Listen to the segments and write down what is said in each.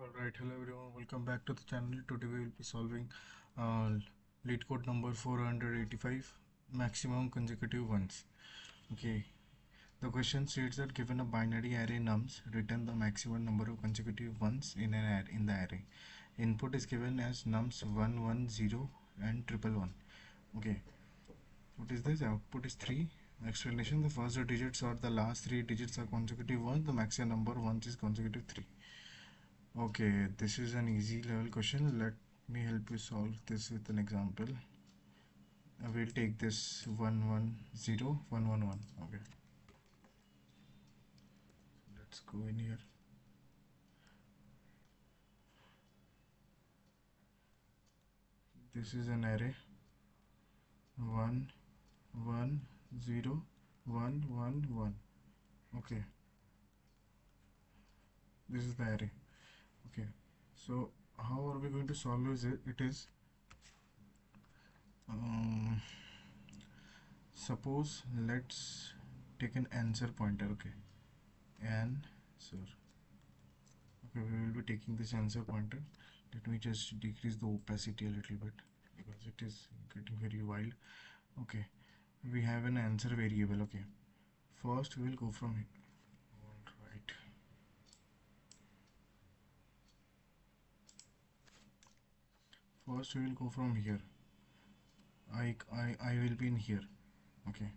Alright, hello everyone, welcome back to the channel. Today we will be solving uh, Leetcode number 485, maximum consecutive ones. Okay, the question states that given a binary array nums, return the maximum number of consecutive ones in an array, in the array. Input is given as nums 1, 1, 0 and triple 1. Okay, what is this? Output is 3. Explanation: the first digits or the last 3 digits are consecutive ones, the maximum number of ones is consecutive 3. Okay, this is an easy level question. Let me help you solve this with an example. I will take this 1 1 0 1 1 1. Okay, let's go in here. This is an array 1 1 0 1 1 1. Okay, this is the array. Okay, so how are we going to solve it? It is suppose let's take an answer pointer. Okay, answer. Okay, we will be taking this answer pointer. Let me just decrease the opacity a little bit because it is getting very wild. Okay, we have an answer variable. Okay, first we will go from here. All right, first we will go from here. I will be in here. Okay,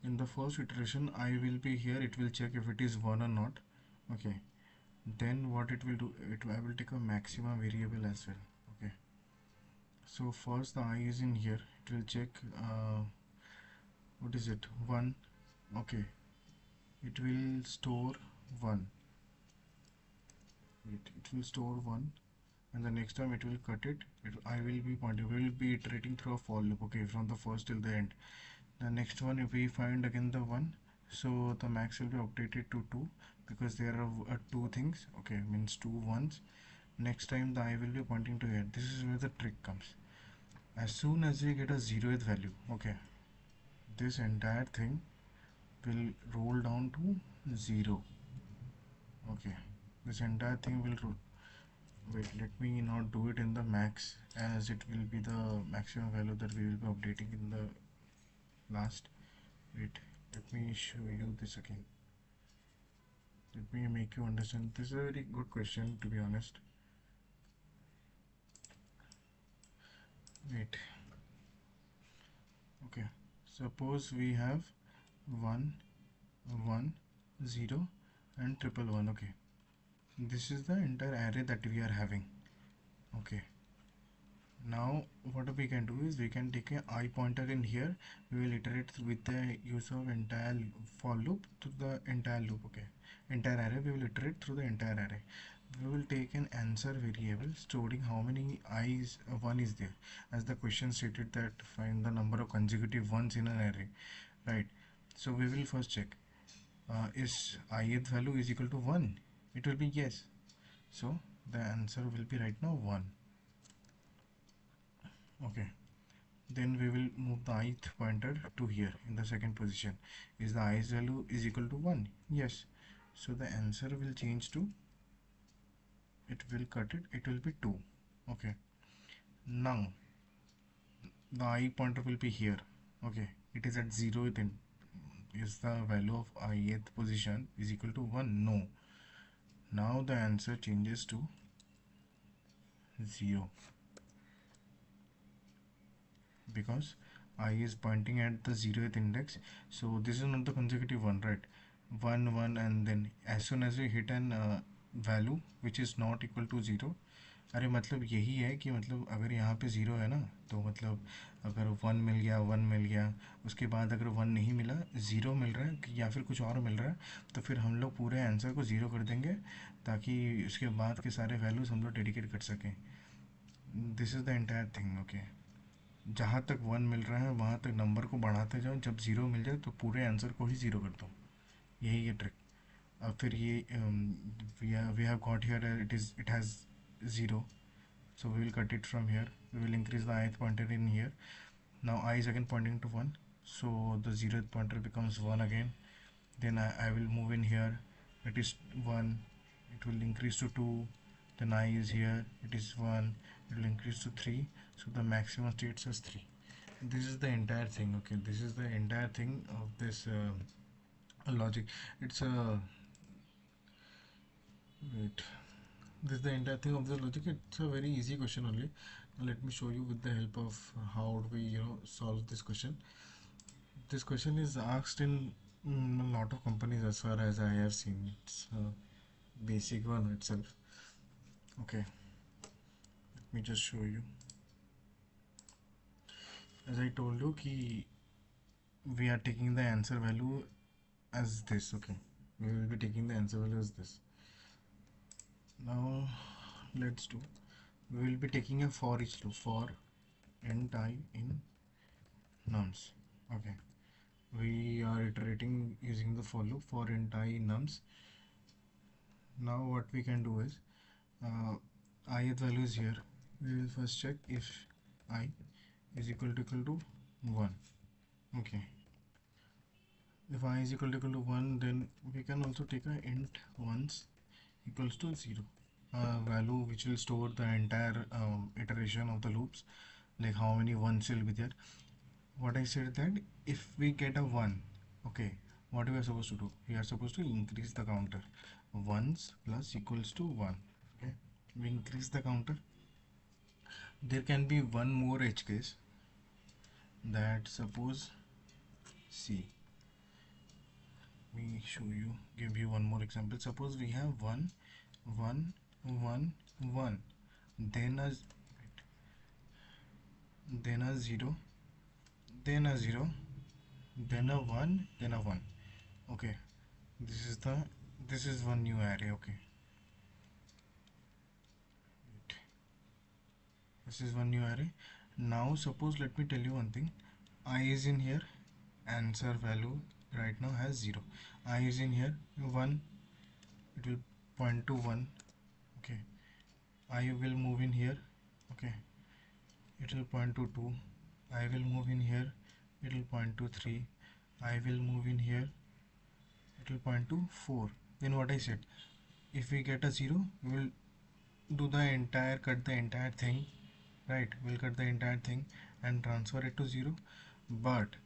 in the first iteration I will be here. It will check if it is 1 or not. Okay, then what it will do, I will take a maxima variable as well. Okay, so first the I is in here. It will check what is it, 1. Okay, it will store 1. It will store 1, and the next time it will cut it. I will be pointing, we will be iterating through a for loop. Okay, from the first till the end. The next one, if we find again the 1, so the max will be updated to 2 because there are 2 things. Okay, means 2 ones. Next time the I will be pointing to here. This is where the trick comes. As soon as we get a 0th value, okay, this entire thing will roll down to 0. Okay, this entire thing will roll. Wait, let me not do it in the max, as it will be the maximum value that we will be updating in the last. Wait, let me show you this again. Let me make you understand. This is a very good question, to be honest. Wait. Okay, suppose we have 1 1 0 and triple 1. Okay, this is the entire array that we are having. Okay, now what we can do is we can take a I pointer in here. We will iterate with the use of entire for loop to the entire loop. Okay, entire array, we will iterate through the entire array. We will take an answer variable storing how many i's 1 is there, as the question stated that find the number of consecutive ones in an array, right? So we will first check is ith value is equal to 1. It will be yes, so the answer will be right now 1. Okay, then we will move the ith pointer to here in the second position. Is the ith value is equal to 1? Yes, so the answer will change to, it will cut it, it will be 2. Okay, now the I pointer will be here. Okay, it is at 0. Then is the value of ith position is equal to 1? No. Now the answer changes to 0 because I is pointing at the 0th index. So this is not the consecutive one, right? 1 1, and then as soon as we hit an value which is not equal to 0, अरे मतलब यही है कि मतलब अगर यहाँ पे 0 है ना, तो मतलब अगर 1 मिल गया 1 मिल गया, उसके बाद अगर 1 नहीं मिला, 0 मिल रहा है या फिर कुछ और मिल रहा है, तो फिर हम लोग पूरे आंसर को 0 कर देंगे ताकि उसके बाद के सारे वैल्यूज़ हम लोग डेडिकेट कर सकें. This is the entire thing. Okay, जहाँ तक 1 मिल रहा है वहाँ तक नंबर को बढ़ाते जाओ. जब 0 मिल जाए तो पूरे आंसर को ही 0 कर दो. यही है ट्रिक. अब फिर ये we have got here it has 0, so we will cut it from here. We will increase the ith pointer in here. Now I is again pointing to 1, so the 0th pointer becomes 1 again. Then I will move in here. It is 1. it will increase to 2, then I is here, it is 1, it will increase to 3, so the maximum states as 3. This is the entire thing. Okay, this is the entire thing of this logic. It's a wait, this is the entire thing of the logic. It's a very easy question only. Now let me show you with the help of how do we solve this question. This question is asked in a lot of companies as far as I have seen. It's a basic one itself. Okay, let me just show you. As I told you, we are taking the answer value as this. Okay, we will be taking the answer value as this. Now let's do, we will be taking a for each loop for int I in nums. Okay, we are iterating using the for loop for int I in nums. Now what we can do is ith value is here. We will first check if I is equal to 1. Okay, if I is equal to 1, then we can also take a int once equals to 0, value which will store the entire iteration of the loops, like how many ones will be there. What I said that if we get a 1, okay, what we are supposed to do, we are supposed to increase the counter. Ones plus equals to 1. Okay, we increase the counter. There can be one more edge case, that suppose see, me show you, give you one more example. Suppose we have 1 1 1 1, then a then a 0, then a 0, then a 1, then a 1. Okay, this is one new array. Okay, this is one new array. Now suppose, let me tell you one thing. I is in here, answer value right now has 0. I is in here 1, it will point to 1. Okay, I will move in here. Okay, it will point to 2. I will move in here, it will point to 3. I will move in here, it will point to 4. Then what I said, if we get a 0, we will do the entire, cut the entire thing, right? We'll cut the entire thing and transfer it to 0. But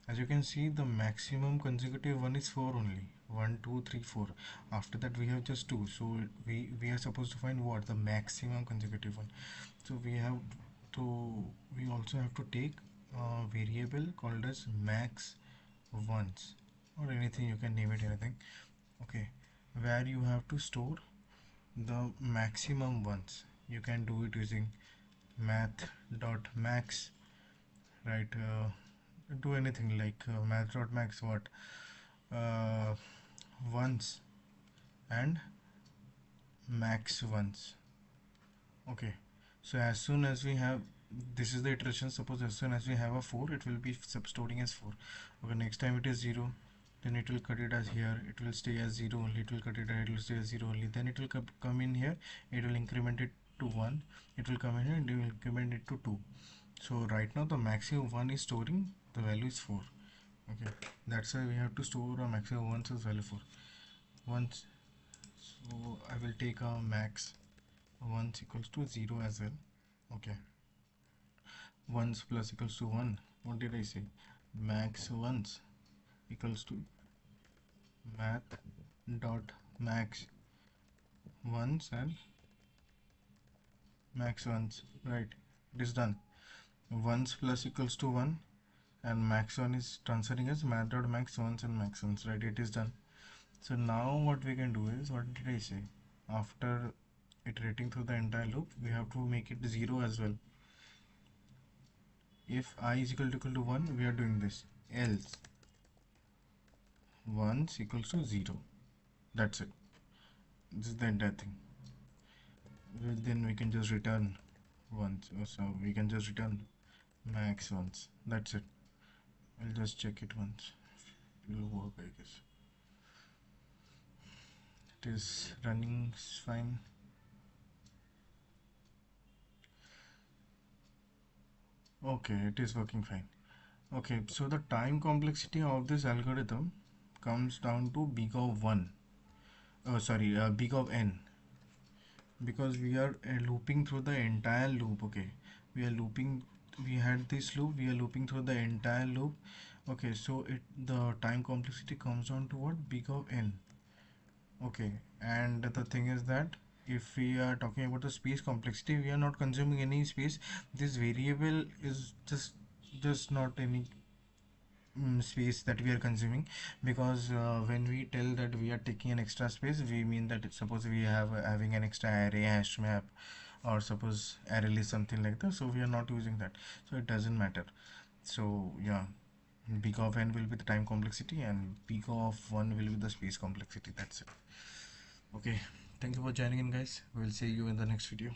as you can see, the maximum consecutive one is 4 only. 1 2 3 4. After that we have just 2, so we are supposed to find what, the maximum consecutive one. So we also have to take a variable called as max ones, or anything, you can name it anything. Okay, where you have to store the maximum ones. You can do it using math.max, right? Do anything like math.max what, ones and max ones. Okay, so as soon as we have, this is the iteration, suppose as soon as we have a 4, it will be storing as 4. Okay, next time it is 0, then it will cut it as here, it will stay as 0 only, it will cut it, it will stay as 0 only, then it will come in here, it will increment it to 1, it will come in here and it will increment it to 2. So right now the maximum 1 is storing, the value is 4. Okay, that's why we have to store a maximum ones as value 4 once. So I will take a max ones equals to 0 as well. Okay, ones plus equals to 1. What did I say? Max ones equals to math dot max ones and max ones, right? It is done. Ones plus equals to 1 and max 1 is transferring as math dot max ones and max ones, right? It is done. So now what we can do is, what did I say? After iterating through the entire loop, we have to make it 0 as well. If I is equal to 1, we are doing this. Else ones equals to 0. That's it. This is the entire thing. Then we can just return ones. So we can just return max ones. That's it. I'll just check it once. It will work, I guess. It is running fine. Okay, it is working fine. Okay, so the time complexity of this algorithm comes down to big of 1. sorry, big of n, because we are looping through the entire loop. Okay, we are looping, we had this loop, we are looping through the entire loop. Okay, so it, the time complexity comes down to what, big of n. Okay, and the thing is that if we are talking about the space complexity, we are not consuming any space. This variable is just not any space that we are consuming, because when we tell that we are taking an extra space, we mean that suppose we have having an extra array hash map, or suppose array list, something like that, so we are not using that, so it doesn't matter. So yeah, big of n will be the time complexity and big of 1 will be the space complexity. That's it. Okay, thank you for joining in, guys. We'll see you in the next video.